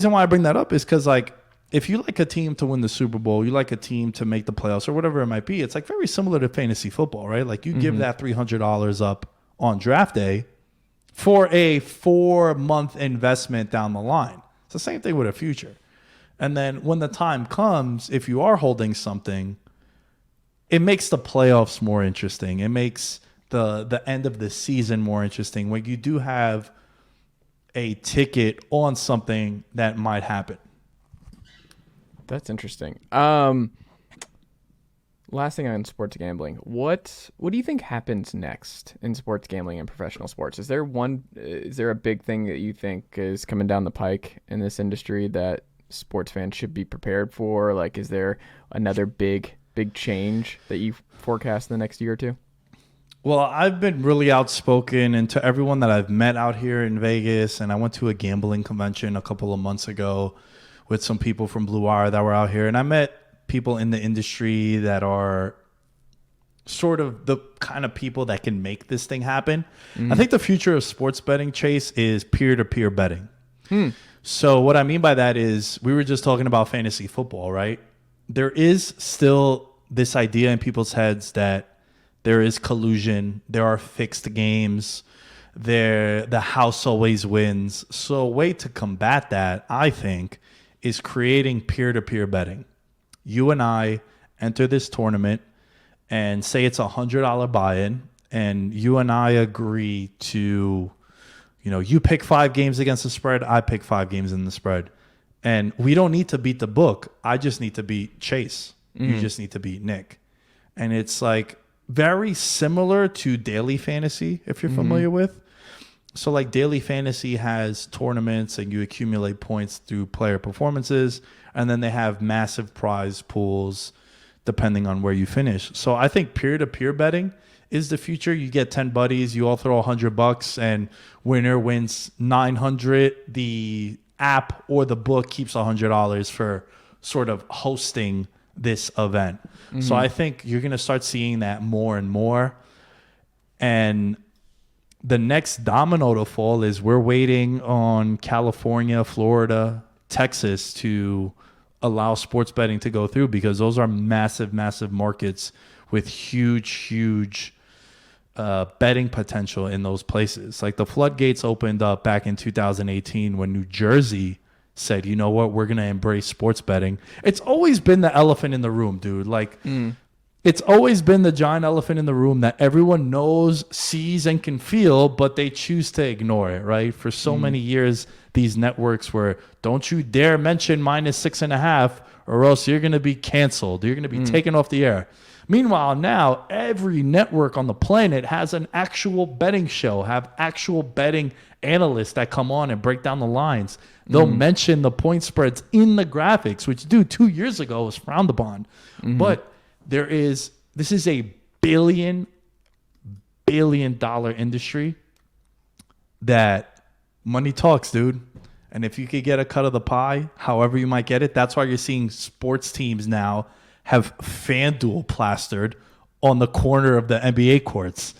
reason why I bring that up is because, like, if you like a team to win the Super Bowl, you like a team to make the playoffs or whatever it might be, it's like very similar to fantasy football, right? Like, you give that $300 up on draft day for a 4-month investment down the line. It's the same thing with a future. And then when the time comes, if you are holding something, it makes the playoffs more interesting. It makes the end of the season more interesting when you do have a ticket on something that might happen. That's interesting. Last thing on sports gambling. What do you think happens next in sports gambling and professional sports? Is there a big thing that you think is coming down the pike in this industry that sports fans should be prepared for? Like, is there another big change that you forecast in the next year or two? Well, I've been really outspoken, and to everyone that I've met out here in Vegas, and I went to a gambling convention a couple of months ago with some people from Blue Wire that were out here, and I met people in the industry that are sort of the kind of people that can make this thing happen. I think the future of sports betting, Chase, is peer-to-peer betting. So what I mean by that is, we were just talking about fantasy football, right? There is still this idea in people's heads that there is collusion, there are fixed games, the house always wins. So a way to combat that, I think, is creating peer-to-peer betting. You and I enter this tournament and say it's $100 buy-in, and you and I agree to, you pick 5 games against the spread, I pick 5 games in the spread. And we don't need to beat the book. I just need to beat Chase. You just need to beat Nick. And it's like very similar to daily fantasy, if you're familiar with. So like daily fantasy has tournaments and you accumulate points through player performances, and then they have massive prize pools depending on where you finish. So I think peer-to-peer betting is the future. You get 10 buddies, you all throw $100, and winner wins $900. The app or the book keeps $100 for sort of hosting this event. So I think you're going to start seeing that more and more. And the next domino to fall is we're waiting on California, Florida, Texas to allow sports betting to go through, because those are massive markets with huge betting potential in those places. Like the floodgates opened up back in 2018 when New Jersey said, you know what, we're going to embrace sports betting. It's always been the elephant in the room, dude. Like, it's always been the giant elephant in the room that everyone knows, sees, and can feel, but they choose to ignore it, right? For so many years, these networks were, don't you dare mention -6.5, or else you're going to be canceled. You're going to be taken off the air. Meanwhile, now every network on the planet has an actual betting show, have actual betting analysts that come on and break down the lines. They'll mention the point spreads in the graphics, which, dude, 2 years ago was frowned upon. But this is a billion dollar industry that money talks, dude. And if you could get a cut of the pie, however you might get it, that's why you're seeing sports teams now have FanDuel plastered on the corner of the NBA courts.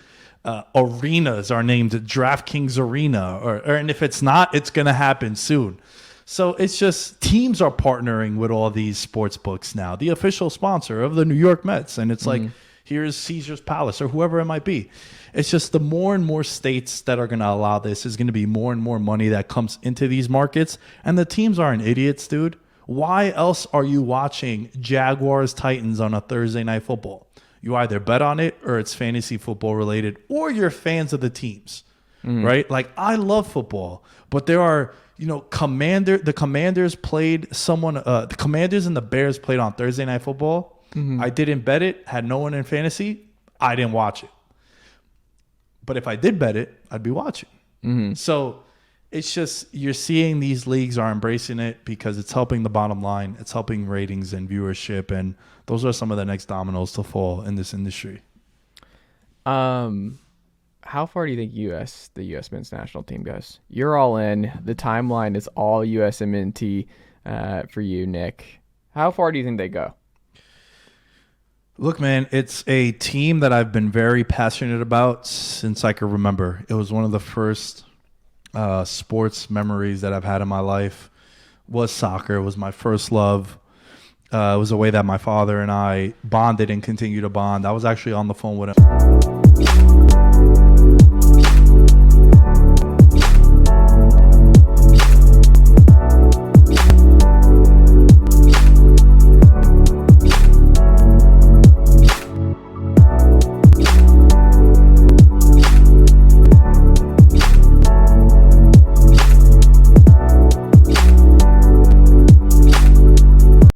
Arenas are named DraftKings Arena, and if it's not, it's going to happen soon. So it's just teams are partnering with all these sports books now, the official sponsor of the New York Mets. And it's like, here's Caesar's Palace or whoever it might be. It's just the more and more states that are going to allow this is going to be more and more money that comes into these markets. And the teams aren't idiots, dude. Why else are you watching Jaguars Titans on a Thursday Night Football? You either bet on it or it's fantasy football related, or you're fans of the teams, right? Like, I love football, but there are, the Commanders played someone, the Commanders and the Bears played on Thursday Night Football. I didn't bet it, had no one in fantasy. I didn't watch it. But if I did bet it, I'd be watching. So it's just, you're seeing these leagues are embracing it because it's helping the bottom line. It's helping ratings and viewership. And those are some of the next dominoes to fall in this industry. How far do you think the U.S. men's national team goes? You're all in. The timeline is all USMNT for you, Nick. How far do you think they go? Look, man, it's a team that I've been very passionate about since I can remember. It was one of the first sports memories that I've had in my life. Was soccer. It was my first love. It was a way that my father and I bonded and continue to bond. I was actually on the phone with him.